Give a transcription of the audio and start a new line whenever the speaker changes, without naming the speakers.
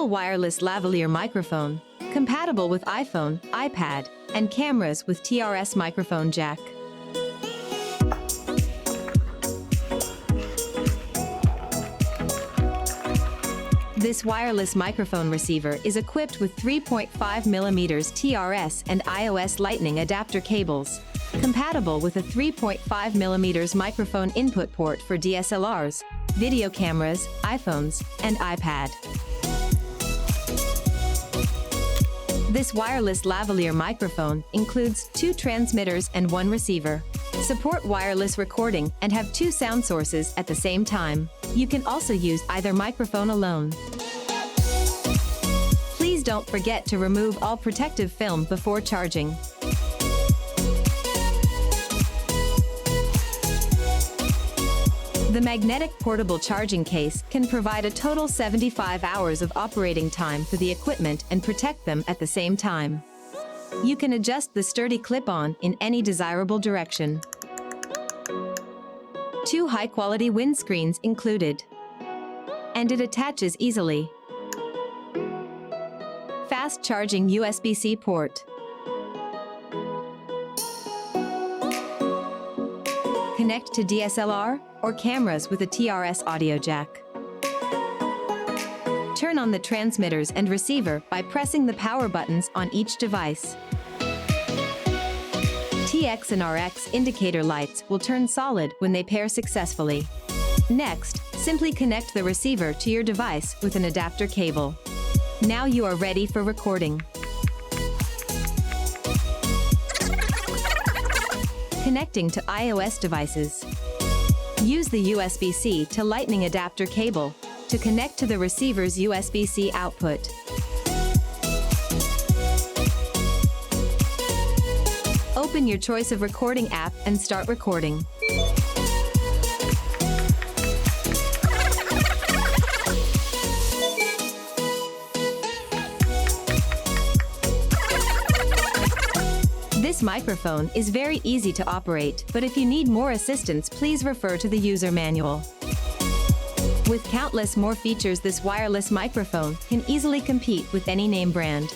dual wireless lavalier microphone, compatible with iPhone, iPad, and cameras with TRS microphone jack. This wireless microphone receiver is equipped with 3.5mm TRS and iOS Lightning adapter cables, compatible with a 3.5mm microphone input port for DSLRs, video cameras, iPhones, and iPad. This wireless lavalier microphone includes 2 transmitters and 1 receiver. Support wireless recording and have 2 sound sources at the same time. You can also use either microphone alone. Please don't forget to remove all protective film before charging. The magnetic portable charging case can provide a total 75 hours of operating time for the equipment and protect them at the same time. You can adjust the sturdy clip-on in any desirable direction. 2 high-quality windscreens included. And it attaches easily. Fast-charging USB-C port. Connect to DSLR or cameras with a TRS audio jack. Turn on the transmitters and receiver by pressing the power buttons on each device. TX and RX indicator lights will turn solid when they pair successfully. Next, simply connect the receiver to your device with an adapter cable. Now you are ready for recording. Connecting to iOS devices. Use the USB-C to Lightning adapter cable to connect to the receiver's USB-C output. Open your choice of recording app and start recording. This microphone is very easy to operate, but if you need more assistance, please refer to the user manual. With countless more features, this wireless microphone can easily compete with any name brand.